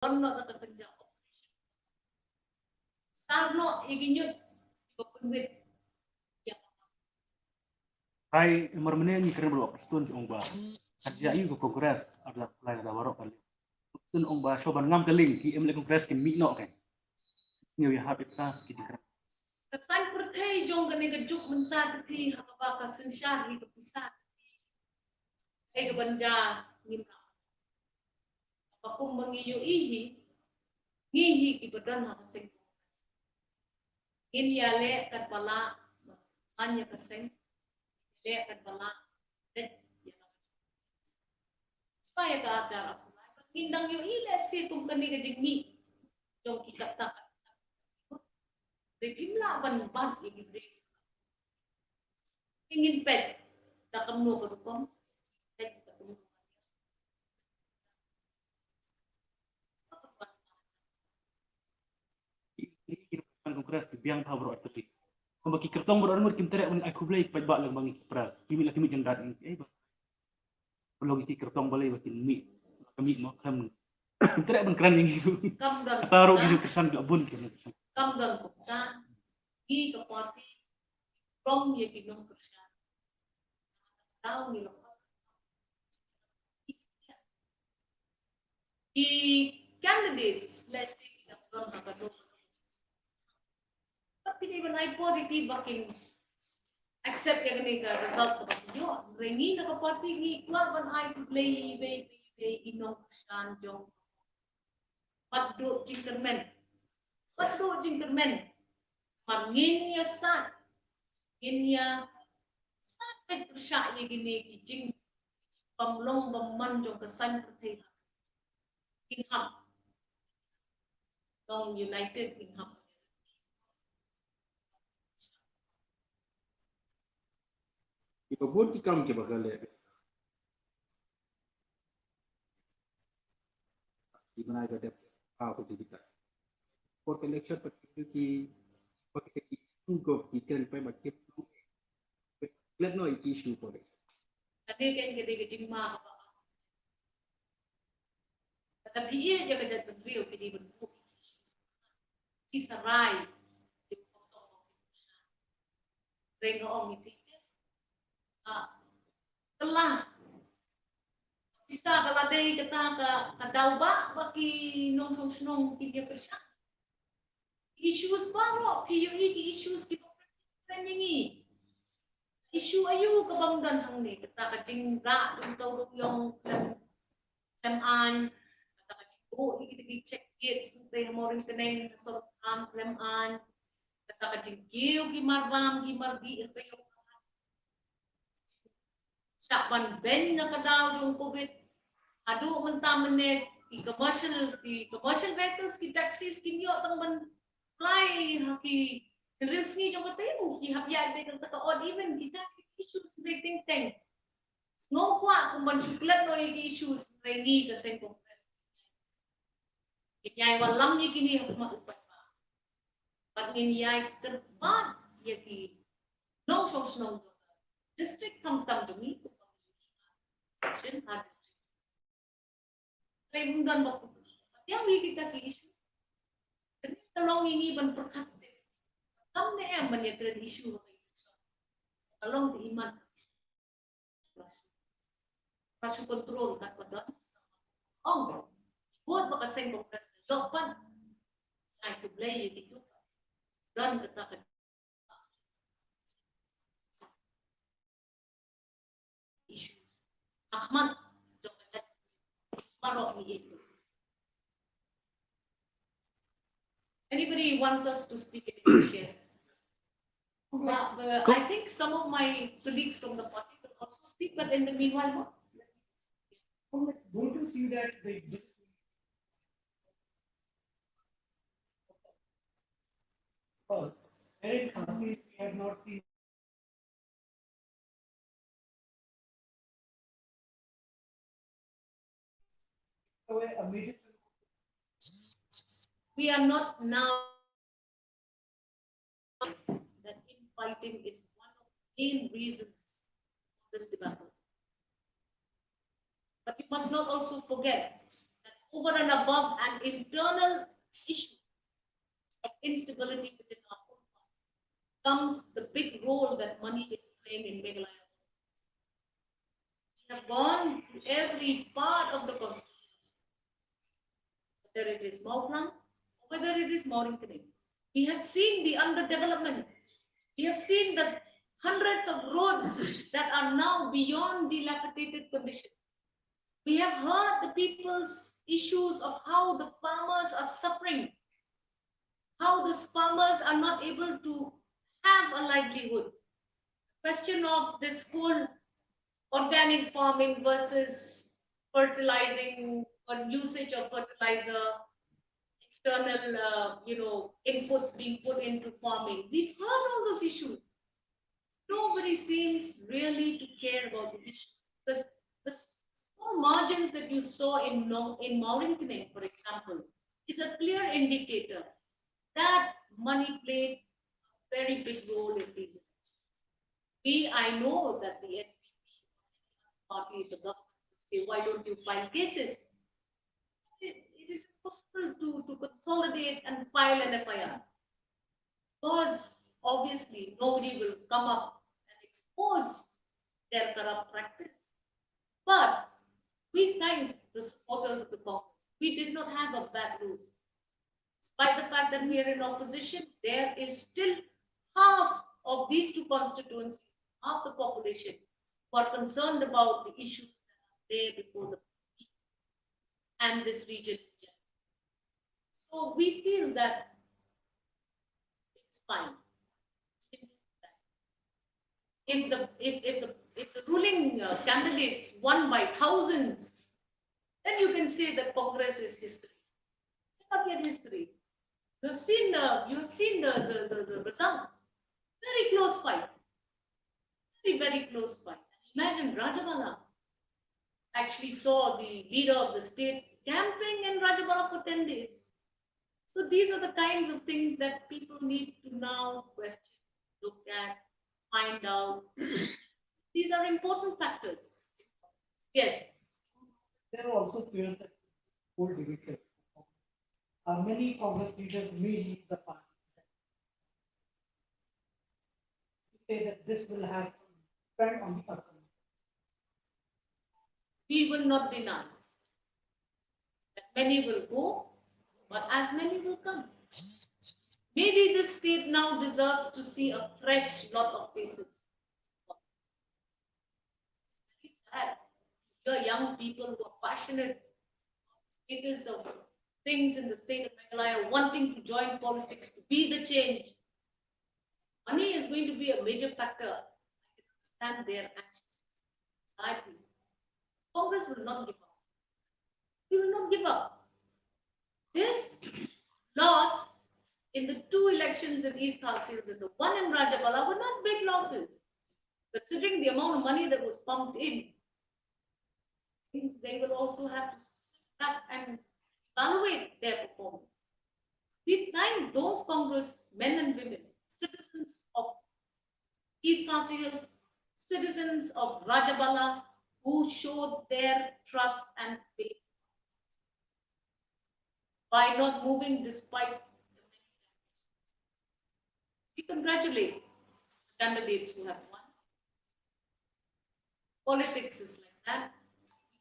Dono na kerja operation. Sarno iginyut ipapunwit. Hai emarmene ni keren belok stun ong ba. Kerja iu ko kongres adalah lain ada warok kali. Stun ong ba soban ngam keling ki emle kongres ki mi no kan. Ni ya habit ta ki dikra. Kesan pertai jong kene kejuk mentah tepi hakaba kasensyah hi kepisah. Hai kebanja ngimna. Aku mengiyu ihi ngihi ibadan hakaseng. In ya le kat pala anya kaseng le kat pala det ya. Supaya ka acara ngindang yu ile si tum kene kejing mi jong kita tak. Bimla ban ban ini beri. Ingin pet tak kamu berupam pet ketemu. Ini kongres ki biang ta bro tepi. Kembaki kertong bro nur kim tere un aku blai pai ba lang bangi pras. Kimi la kimi jendat ni. Eh ba. Belum iki kertong balai batin mi. Kami no kam. Kim tere ban keren ni. Kam dan taruh gitu kesan labun kim. Kam dan kupta i kapati from ye kinong kerja. Tahu ni lepas. The candidates, let's say, tapi di mana positif bakin accept yang ni ka result ka yo rengi na ka party ni kuat ban ai to play be inong san jong patdo jingkermen mangin ya sat inya sampai tersyak ye gini kijing pamlong baman jong kesan pertai inham dong united inham. Ipa buat ikam ke bakal le. Di mana ada apa tu kita. For election particular ki pakai isu go kita pai macam tu. Let no issue for it. Tadi kan kita kecing mak apa. Tapi ia je kerja berdiri opini bentuk. Kisarai di potong. Rengo om itu. Telah bisa kalau dari kita ke kadauba bagi nong nong kita persia. Issues baru PUE issues kita ini. Isu ayu kebanggan hang ni kita kecing rak untuk yang leman kita kecing kita cek gates sampai morin keneng sort leman kita kecing giu gimarbam gimardi itu Sakban ben na kadal yung COVID. Adu mentah menet di commercial vehicles ki taxis ki yo tang ban fly ki risk ni jong katemu ki habya be tang odd even kita issues rating tank. No kwa kung man suklat no yung issues rengi kasi kongres. Inyay walam ni kini hakma upat pa. Pag inyay terbat yaki no sosnong district tam dumi section har district remundan waktu yang kita ke isu tolong ini ban perkate kam ne em ban yakre isu tolong di iman pasu kontrol kat pada ong buat makaseng kongres lopan ai to play itu dan kata Ahmad anybody wants us to speak in English? Yes. I think some of my colleagues from the party will also speak, but in the meanwhile, Don't you see that this first, Eric Hansi, we have not seen. We are not now that infighting is one of the main reasons for this development. But you must not also forget that over and above an internal issue of instability within our own party, comes the big role that money is playing in Meghalaya. We have gone to every part of the constituency, whether it is Mauplang or whether it is Morinkening. We have seen the underdevelopment. We have seen the hundreds of roads that are now beyond dilapidated condition. We have heard the people's issues of how the farmers are suffering, how those farmers are not able to have a livelihood. Question of this whole organic farming versus fertilizing or usage of fertilizer, external, inputs being put into farming. We've heard all those issues. Nobody seems really to care about the issues because the small margins that you saw in Morinkening, for example, is a clear indicator that money played a very big role in these elections. I know that the NPP party, the government, would say, why don't you file cases? It is impossible to consolidate and file an FIR because obviously nobody will come up and expose their corrupt practice. But we thank the supporters of the Congress. We did not have a bad rule. Despite the fact that we are in opposition, there is still half of these two constituencies, half the population, who are concerned about the issues that are there before the people and this region. So we feel that it's fine. If the ruling candidates won by thousands, then you can say that Congress is history. It's not yet history. You have seen the results. Very close fight. Very close fight. Imagine Rajabala actually saw the leader of the state camping in Rajabala for 10 days. So these are the kinds of things that people need to now question, look at, find out. These are important factors. Yes. There are also fears that whole division. Many Congress leaders may leave the party. Say that this will have some effect on the outcome. We will not deny that many will go, but as many will come. Maybe this state now deserves to see a fresh lot of faces. It's sad. Your young people who are passionate status of things in the state of Meghalaya, wanting to join politics, to be the change. Money is going to be a major factor. I can understand their actions. Society. Congress will not give up. We will not give up. This loss in the two elections in East Tahsils and the one in Rajabala were not big losses. Considering the amount of money that was pumped in, they will also have to sit back and evaluate their performance. We thank those Congress men and women, citizens of East Tahsils, citizens of Rajabala, who showed their trust and faith by not moving despite the many temptations. We congratulate the candidates who have won. Politics is like that.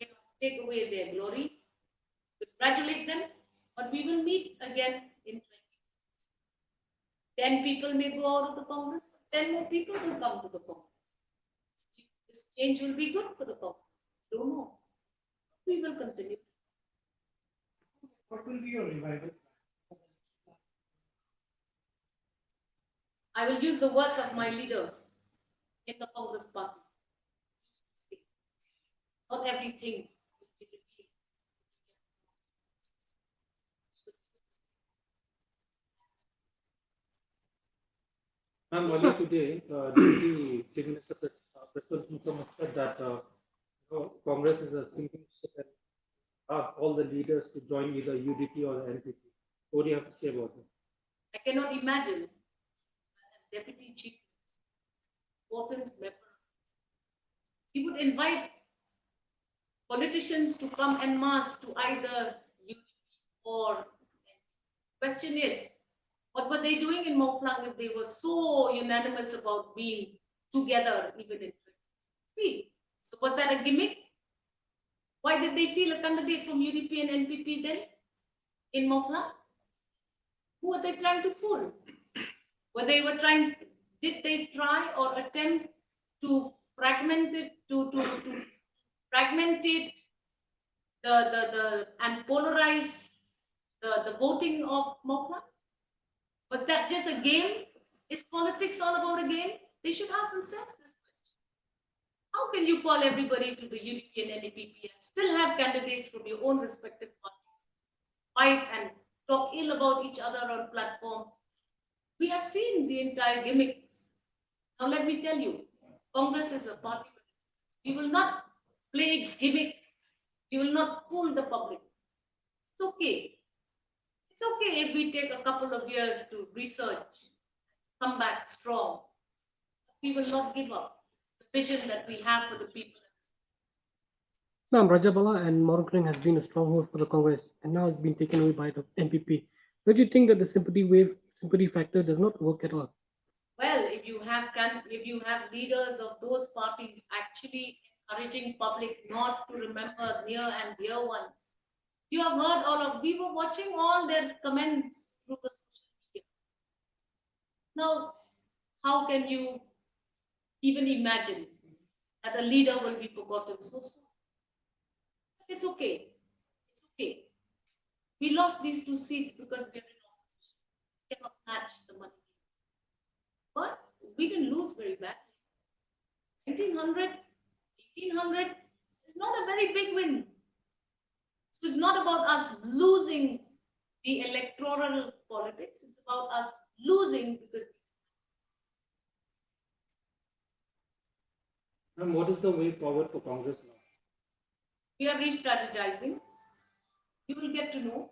We cannot take away their glory. Congratulate them, but we will meet again in 20. 10 people may go out of the Congress, but 10 more people will come to the Congress. This change will be good for the Congress. Don't know. We will continue. What will be your revival? I will use the words of my leader in the Congress party. Not everything will be repeated. Ma'am, earlier today, Deputy Chief Minister President Muhammad said that Congress is a sinking ship and all the leaders to join either UDP or the NPP. What do you have to say about it? I cannot imagine as Deputy Chief important member, he would invite politicians to come en masse to either or question is, what were they doing in Moklang if they were so unanimous about being together even in 2023? So was that a gimmick? Why did they feel a candidate from UDP and NPP then in Moklang? Who were they trying to fool? Did they try or attempt to fragment it, to fragment it, and polarize the voting of Moklang? Was that just a game? Is politics all about a game? They should ask themselves this question. How can you call everybody to the UDP and NPP and still have candidates from your own respective parties fight and talk ill about each other on platforms? We have seen the entire gimmicks. Now let me tell you, Congress is a party. We will not play gimmick. We will not fool the public. It's okay. It's okay if we take a couple of years to research, come back strong. We will not give up the vision that we have for the people. Now, Rajabala and Morankering has been a stronghold for the Congress and now it's been taken away by the NPP. Don't you think that the sympathy factor does not work at all? Well, if you have leaders of those parties actually encouraging public not to remember near and dear ones, you have heard we were watching all their comments through the social media. Now, how can you even imagine that a leader will be forgotten so soon? It's okay. It's okay. We lost these 2 seats because we're in opposition. We cannot match the money. But we didn't lose very badly. 1900, 1800 is not a very big win. So it's not about us losing the electoral politics. It's about us losing because. And what is the way forward for Congress now? We are re-strategizing. You will get to know.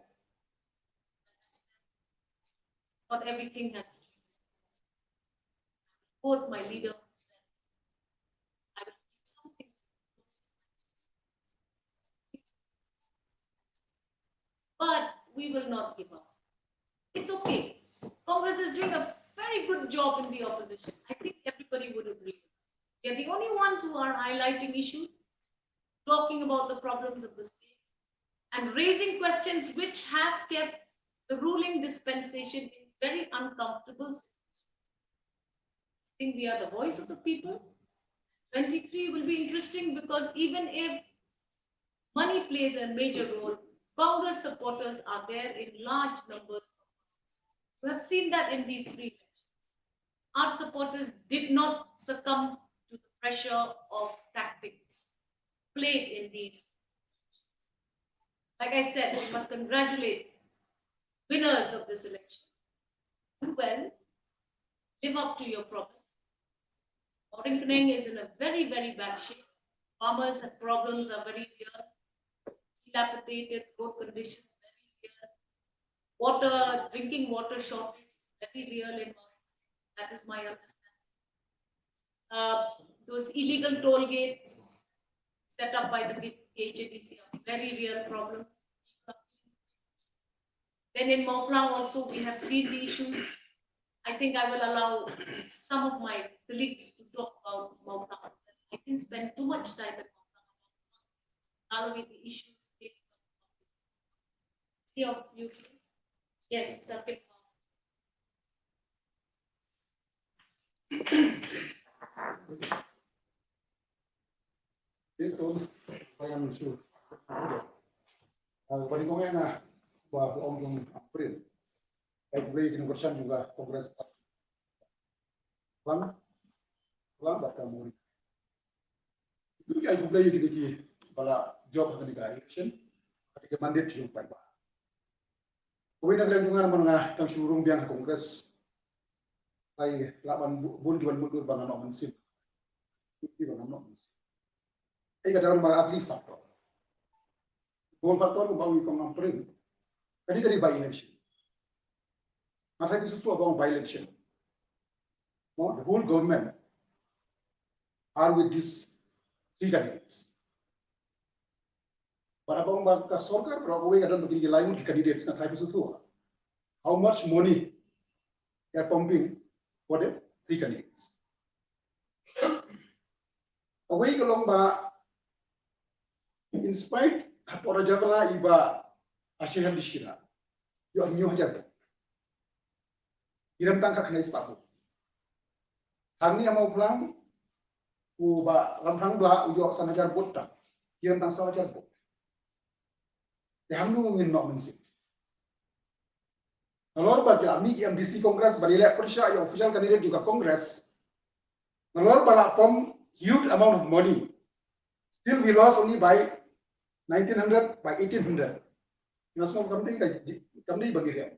Not everything has to be. Both my leader said, I will keep some things. But we will not give up. It's okay. Congress is doing a very good job in the opposition. I think everybody would agree. They're the only ones who are highlighting issues, talking about the problems of the state, and raising questions which have kept the ruling dispensation in very uncomfortable situations. I think we are the voice of the people. 23 will be interesting because even if money plays a major role, Congress supporters are there in large numbers. We have seen that in these 3 elections. Our supporters did not succumb to the pressure of tactics played in these elections. Like I said, we must congratulate winners of this election. Do well, live up to your promise. Morankering is in a very, very bad shape. Farmers' problems are very real. Dilapidated road conditions, very real. Water, drinking water shortage is very real in Morankering. That is my understanding. Those illegal toll gates set up by the KHDC are very real problems. Then in Moklang also we have seen the issues. I think I will allow some of my colleagues to talk about Moklang. I didn't spend too much time at Moklang. I'll with the issues. Any of you, please? Yes, Sarkit. Itu bayan su. Bagi ko nga bahwa yung April ay beli di negosiasi juga Kongres. Lang bakal muri. Itu ay beli di bala job ng election ketika mandate yung pa. Kuwi na lang yung mga kang surung biang Kongres ay laban bun jual mundur bang ano mansin. Itu bang ano mansin. Ay kadang mga atli factor. Kung faktor kung bawi kong April. Kadi by election. Masa itu sesuatu about by election. The whole government are with these 3 candidates. Para bang bang sorkar para kau yang ada begini lain di candidates na type itu. How much money they are pumping for the 3 candidates. Away kalong ba in spite of Rajabala iba Ashihan dishira. Yo anyo hajar. Iram tangka kena istabu. Kami yang mau pulang uba lamprang bla ujo sanajar bota. Iram tang sawajar bot. Hamnu ngin nok mensi. Nalor ba kami MDC Congress balila persya ya official candidate juga Congress. Nalor ba pom huge amount of money. Still we lost only by 1900 by 1800. National kami bagi dia.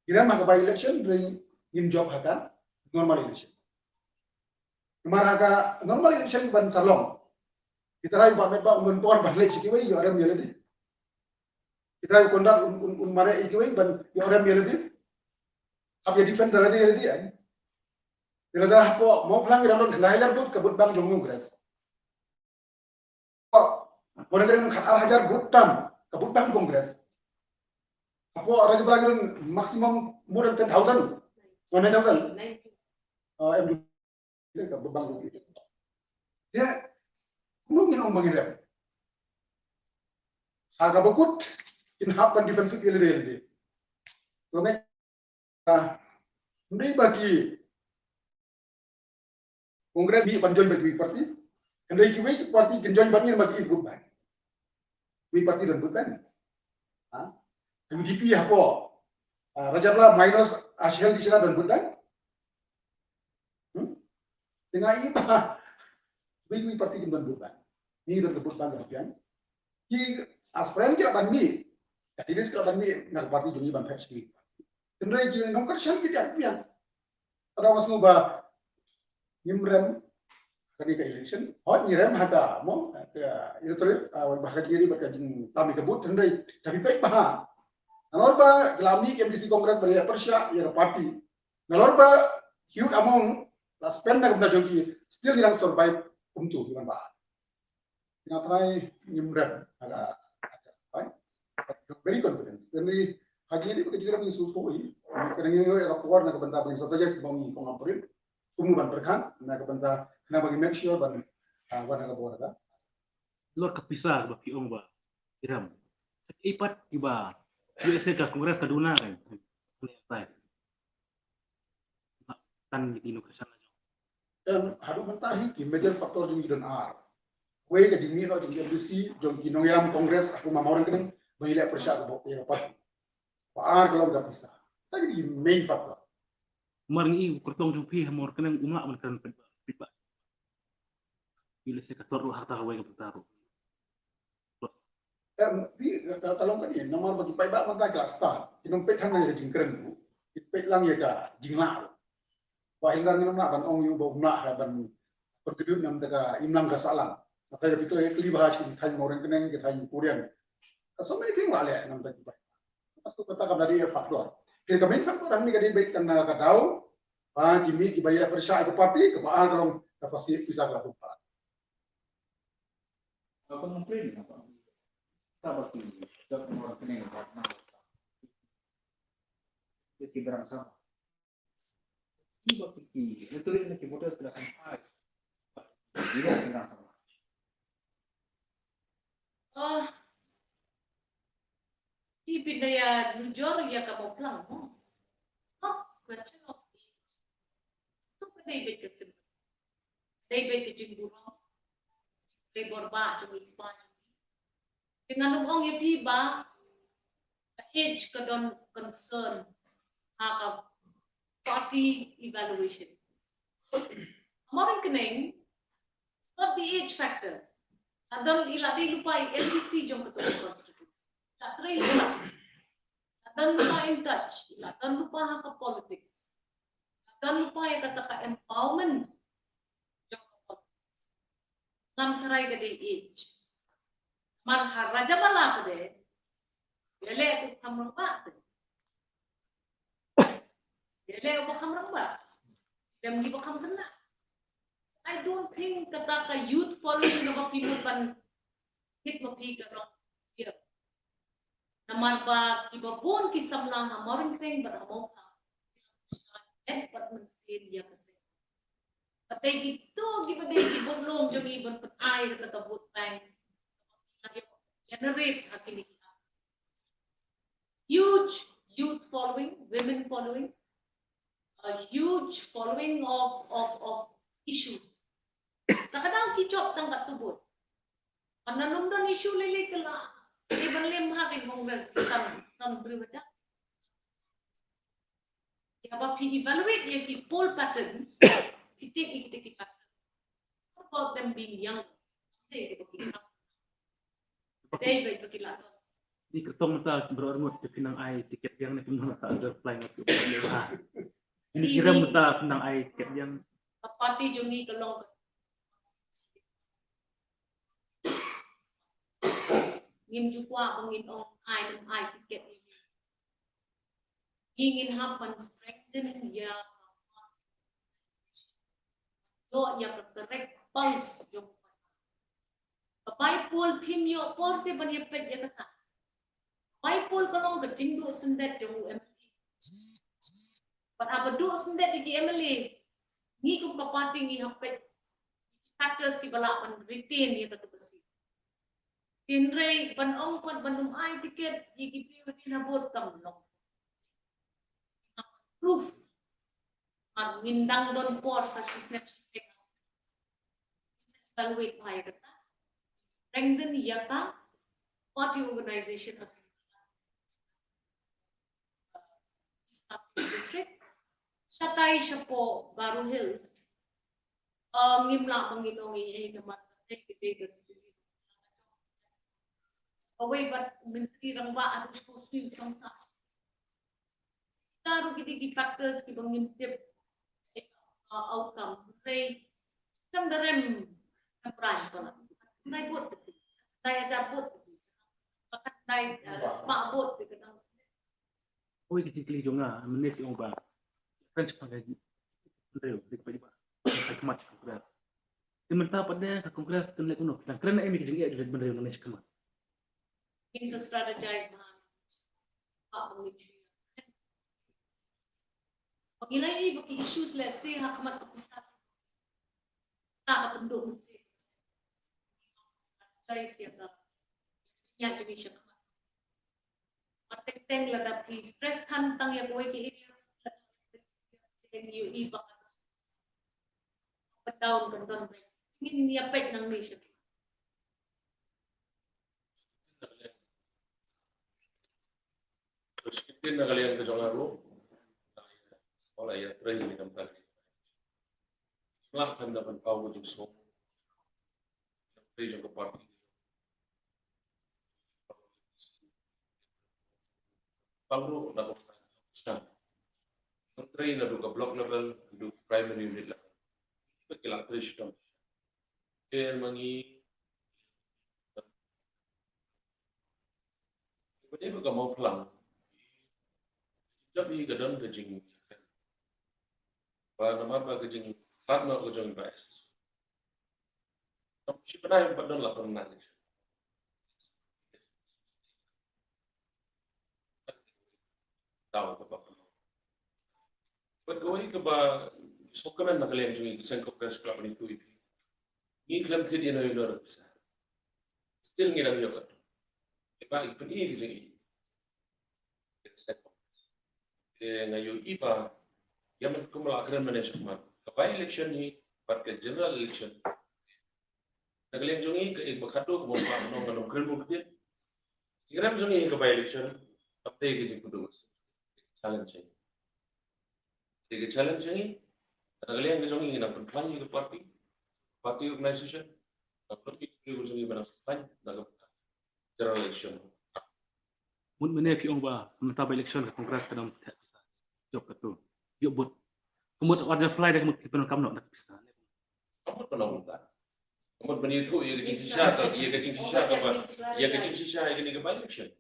Kira maka by election dari in job haka normal election. Kemana haka normal election ban salong. Kita rai ba met ba umban por ban lek sikiwai yo aram yeledi. Kita rai kondat mare ikiwai ban yo aram yeledi. Apa defender ada yeledi an. Bila dah po mau pulang kita don lahiran pun kebut bang jong Congress. Orang kena al hajar butam kebut bang Congress. Apa raja belakang maximum more than 10,000. 9,000. MD kebut bang Congress. Dia mungkin orang bagi rem. Agak bekut in happen defensive ilde. Kami ini bagi Kongres di panjang bagi parti, kendai kiwai parti kenjang bagi bagi ikut ban. We parti dan bukan. UDP apa? Rajabla minus Ashel di sana dan bukan. Tengah ini we parti dan bukan. Ini dan bukan dan Ki aspiran kita bandi. Jadi ini sekarang bandi nak parti juni ban PHD. Kendai ki nongkar syam kita pian. Ada wasnu ba Nimrem kami ke election, Nimrem hada, mo itu terus bahkan diri berkajing kami kebut, hendai tapi baik bah. Nalor ba gelami MDC Congress beri persya ya parti. Nalor ba huge amount la spend nak benda jogi still yang survive untuk dengan bah. Kita try Nimrem ada very confidence. Jadi hajinya dia bekerja dengan susu ini. Kadang-kadang orang keluar nak benda benda saja sebelum mengambil. Tumuban berkan, nak benda, nak bagi make sure ban, ban nak buat ada. Lor kepisah bagi orang ba. Iram. Ipat iba. USA ka Kongres kaduna kan. Tan di Indonesia. Harus mentahi ki major faktor jung dan R. Kue ke jing ni lo jung MDC, jung kinongiram Kongres aku mau orang kena bagi lek persya ke bawah apa. R kalau enggak bisa. Tapi di main faktor. Maring i kurtong jupi hamor kenang umak man kan pitba. Bila se kator lu harta kawai ka putaru. Kalau kan ni nomor bagi paiba man tak start. Inong pet hang ya jingkren bu. Pet lang ya ka jingla. Wa hingar ni nak ban ong yu bo nak ban pergedut nam taka imlang ka salam. Maka ya pikir kli bahas ki thai orang kenang ki thai Korean. So many thing la le nam tak bai. Pasal kata kam dari faktor. Kita main faktor kami kadang baik kena kadau, kimi dibayar persya itu parti kebaan kalau kapasitas bisa berapa. Apa mungkin apa? Kita berarti dapat orang kena karena jadi berasa. Ibu fikir itu ini kita sudah sampai. Tidak sedang sama. Di bidaya jujur ya kamu pulang, question of so kedai baik kesim, kedai baik kejimburan, kedai berba jumlah lipat. Dengan orang yang tiba, age kedon concern, hak party evaluation. Amarin kening, not the age factor. Adal iladi lupai MDC jom ketua konstitusi. Tak terima. Dan lupa in touch, dan lupa hak politics, dan lupa yang kata empowerment, dengan kerai gede age, marha raja malah gede, bela itu kamar bat, bela itu kamar bat, dan di kamar kena. I don't think kata youth following nama people ban hit mo piga no. Yeah. Naman ba kibabon kisam na ha moring thing but amo ha. Et pat man sin ya kasi. Patay gitu giba day gibolong yung ibon pat ay katabot time. Generate hakili. Huge youth following, women following, a huge following of issues. Nakadang kichop ng katubot. Pananumdan issue lili kala. Iban lim hakin mong tam privaja. Jab evaluate ye poll pattern, itik pattern. What about them being young? They berkilat. Di kertong mata berormut ke pinang ai tiket yang nak pinang mata ada flying ke bah. Ini kira mata pinang ai tiket yang Party jungi kalong. Ngim jukwa ngin ong ai tiket ini. Ingin hapan strengthen ya. Lo ya correct pulse yung. Kapay pool pim yo porte banya pet ya kata. Kapay pool kalong ka jingdo sendet yung MLA. But abadu sendet di MLA. Ni ko kapati ni hapet factors ki balapan retain ya kata besi. Tinray banong pan banum ai tiket yigi priwati na bot kam long. Proof. At ngindang don por sa snap evaluate pa ya kata. Strengthen yata party organization of district. Satay siya po Garo Hills. Ngimla manginong ay naman ay Vegas. Away but menteri rang ba harus swim from sa. Garo gidi factors ki bang ngintip outcome. Ray kam darem kampran pa. Nay bot. Nay jabot. Pakat nay spa bot kita. oi kecil juga menit yang bah. French pakai real dik pa ba. Ay kamat kongres. Di menta pada ka kongres kan lek kuno. Dan kerana ini kecil ada benar yang nesh kamat. It's a strategize man. Pagilay ni baki issues let's say hakamat kapisat. Kapundok mo si. Strategize ya ka. Yan jadi siya kamat. Matek-teng lada please. Stress hantang ya boy ki area. You iba ka. Down kan break. Ingin niapet ng nation. Terus kita nak kalian ke jangan lu, sekolah ya training dengan tadi. Selamat dapat kau untuk semua. Training ke parti. Kalau nak sekarang, train nak ke block level, ke primary level. Kita training. Kita mengi. Kita bukan mau pelang. Jadi kadang kejing, pada nama kejing, partner kejing baik. Si pernah yang pada lah pernah. Tahu apa? Pegawai keba sokongan nak kalian juga sengkok ke sekolah ini tu. Ini klaim tidak ada yang bisa. Still ngira juga. Lepas itu ini kejing. Ngayon iba yang kumulakran management kapay election ni pada general election nagaliang jungi ke bakado mo pa no ngano kremo kit sigram jungi kapay election update ke kudu challenge ni challenge ni nagaliang jungi na plan ni party organization party jungi mana plan na general election Mun menef yung ba mata election ke kongres kadang job itu, yuk buat, kemudian ada fly dah kemudian penuh kamu nak bisa. Kamu penuh tak? Kamu beri itu, ia kecil sisa, ia kecil sisa apa? Ia kecil sisa, ia ni kebanyakan election.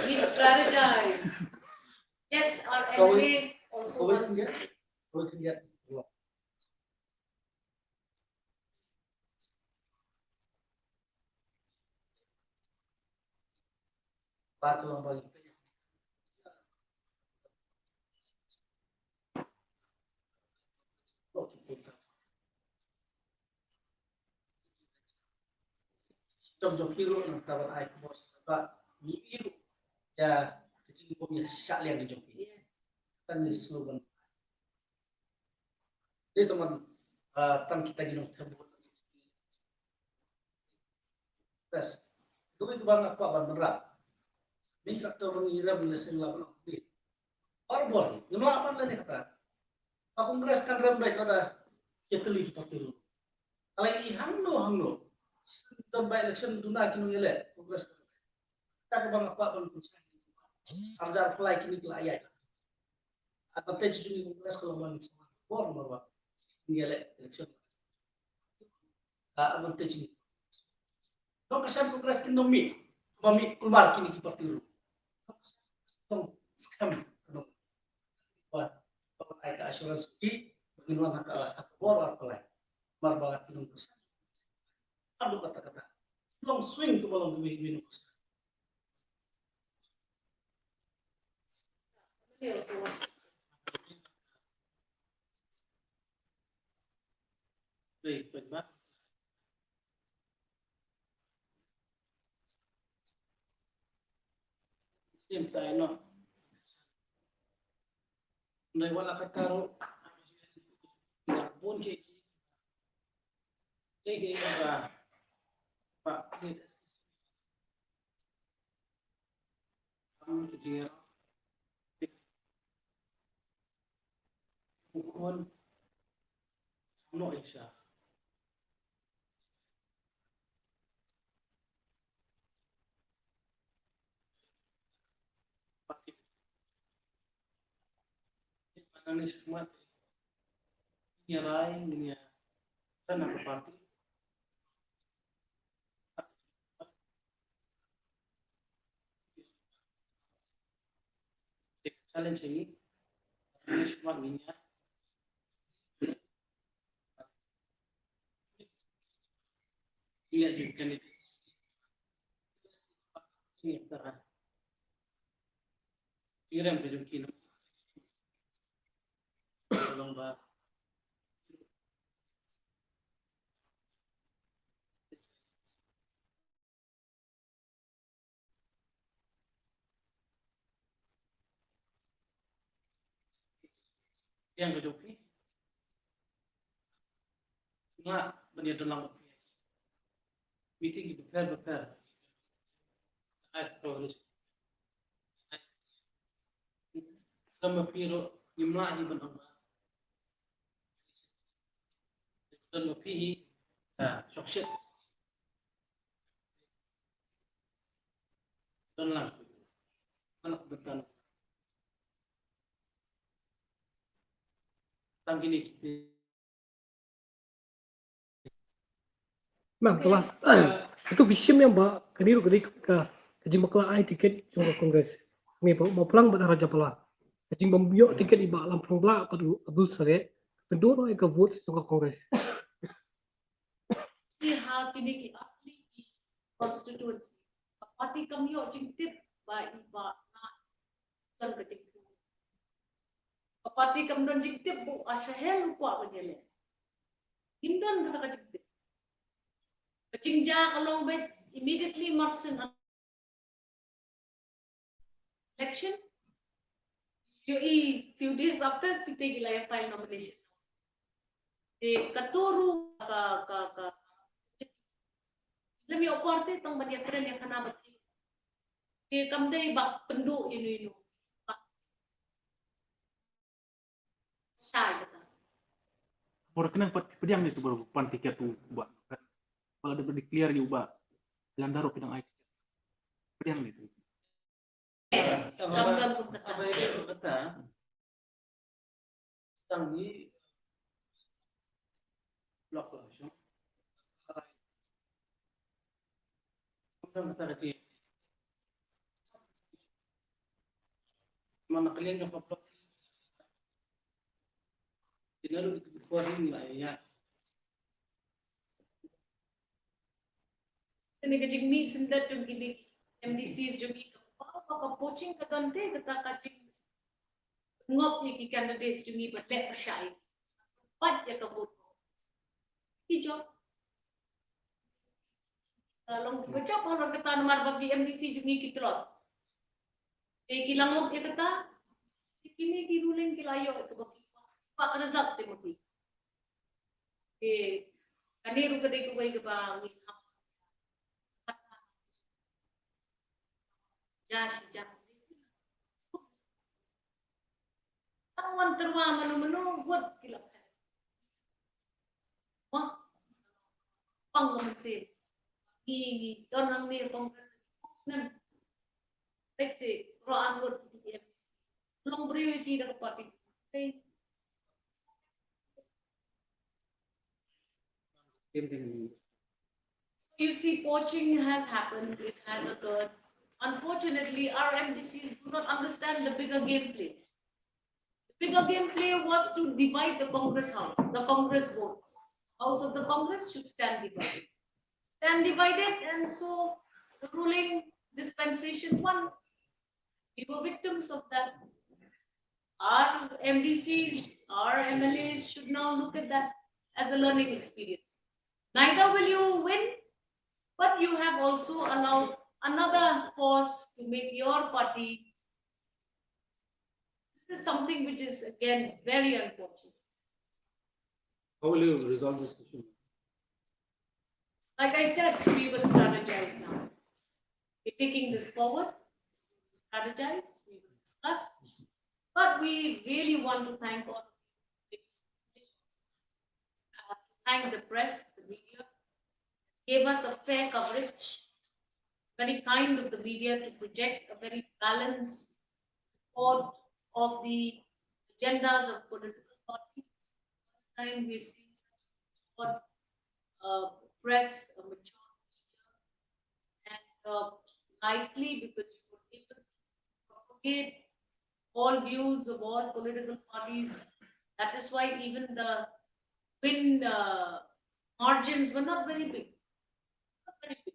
We strategize. Yes, our MLA also wants to. batu lang balik. Jom hero ng tawag ay bos ba ni hero ya kecil punya syak liang di joki kan ni slogan jadi teman tan kita ginong tembul terus dulu itu bang apa bang merah minta tu bang ira mesin lawan di orbol ngemla apa lah ni kata aku ngeras kan ram baik ada keteli di pakiru lagi hangno sistem by election tuna kini ngele progress kita bang apa bang kunci Arjar fly kini kelayat. Advantage juga Kongres kalau mau sama bor bahwa ngele election. Advantage ini. Kalau kesan Kongres kini nomi keluar kini di parti dulu. Scam. Wah, kalau ada assurance ini bagaimana kalah atau bor apa lain. Marbalat kini kesan. Aduh kata-kata. Long swing ke balong duit kesan. Baik, baik. Same tayo, no? Nay wala ka taro. Pun kay ba? Pa, dia bukan no siya. Bakit? Ano ni semua niya niya sana sa party. Challenge ini semua niya iya juga nih ini terang kirim rezeki lomba yang rezeki semua benar dalam meeting betul atau sama piro jumlah di benar dan fihi sukses dan lang anak betul tangkini Ma'am, telah itu vision yang ba kaniru kadi ka kajing bakla ai tiket jumpa kongres. Ngi mau pulang pada Raja Pala. Kajing bambio tiket iba Lampung Bla padu Abdul Sare. Kedua ai ka vote jumpa kongres. See how to make it actually constituency. Parti kami yo jingtip ba iba na kan kecik. Parti kami don jingtip bu asahel kuat banyele. Himdan kata kecik. Kecing ja kalau bet immediately marsin election. You few days after kita gila ya file nomination. Katuru ka Lami parti tang banyak keren yang kena beti. Kamdai bak pendu ini. Saya kata. Baru kena pediang itu baru pan tiket tu buat. Kalau ada declare ni ubah landaro pinang ai. Pediang itu. Kamdam kata. Apa ini kata? Tangi blok langsung. Kamdam kata lagi. Mana kalian yang blok? Dinaru itu berkuarin lah ya. Ini kecik ni sendat jom gini MDCs jom gini. Pag coaching ka dante, kata kaching ngop ni ki candidates to me, but let shy. But ya ka vote. Ijo. Long baca ko lang kata nomor bagi MDC jumi ki telot. Kilangok ya kata, kini ki ruling kilayo itu bagi pak result te mati. Kaniru kadai ko bai ba mi Josh Jack. Awan terwa manu buat kilap. Wah, pang sih. Ini orang ni kongres. Let's say, Rohan would be long priority the party. You see, poaching has happened, it has occurred. Unfortunately, our MDCs do not understand the bigger gameplay. The bigger gameplay was to divide the Congress house, the Congress votes. House of the Congress should stand divided. Stand divided, and so the ruling dispensation won. We were victims of that. Our MDCs, our MLAs should now look at that as a learning experience. Neither will you win, but you have also allowed another force to make your party. This is something which is, again, very unfortunate. How will you resolve this issue? Like I said, we will strategize now. We're taking this forward, strategize, we will discuss. But we really want to thank all of you. Thank the press, the media, gave us a fair coverage. Very kind of the media to project a very balanced report of the agendas of political parties. First time we're seeing such short press, a mature media, and likely because you were able to propagate all views of all political parties. That is why even the win margins were not very big. Not very big.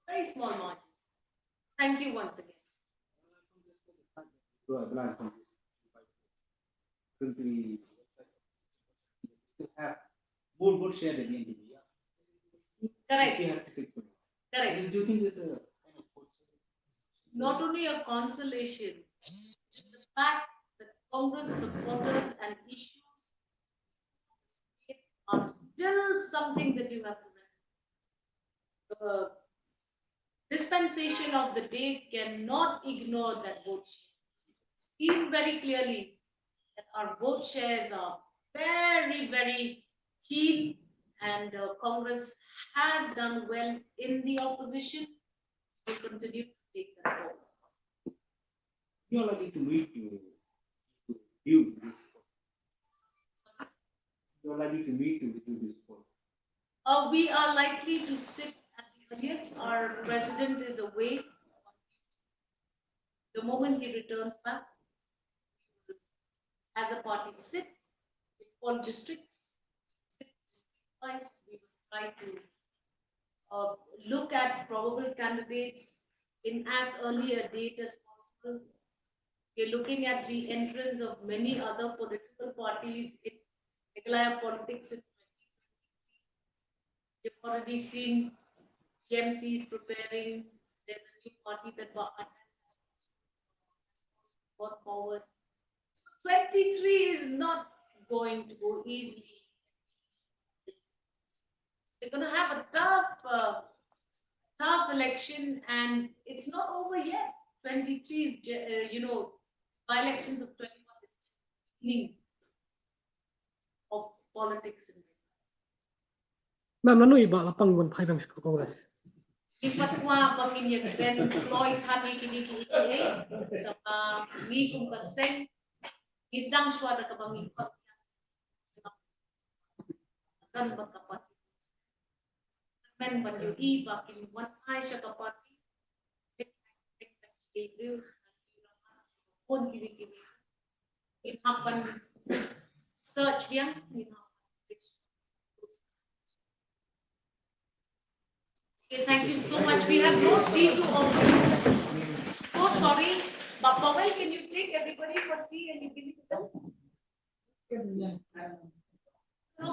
Very small margin. Thank you once again. Currently, still have more vote share than the NDP. Correct. Correct. Do you think this is a kind of Not only a consolation, the fact that Congress supporters and issues are still something that you have to remember. Dispensation of the day cannot ignore that vote share. Seen very clearly that our vote shares are very, very keen, and Congress has done well in the opposition. We continue to take that forward. you are likely to meet to view this? You are likely to meet to review this report. We are likely to sit at the earliest. Our president is away. The moment he returns back, as a party sit in all districts, sit district-wise. We will try to look at probable candidates in as early a date as possible. We're looking at the entrance of many other political parties in Meghalaya politics in 2023. You've already seen GMCs preparing. There's a new party that has brought forward. So 23 is not going to go easily. They're going to have a tough election, and it's not over yet. 23 is, by elections of 21 is just the beginning of politics in Ma'am, ano iba lapang wan pay bang sa Congress? Ipatwa bangin yung Ben Floyd Hani kini-kini ni kung kaseng isdang siya na kabangin pa kan bakapat men banyo iba kini wan ay siya kapati pun kini-kini it happen search yang Okay, thank you so much. We have no tea to offer you. So sorry, but Powell, can you take everybody for tea and you give it to them?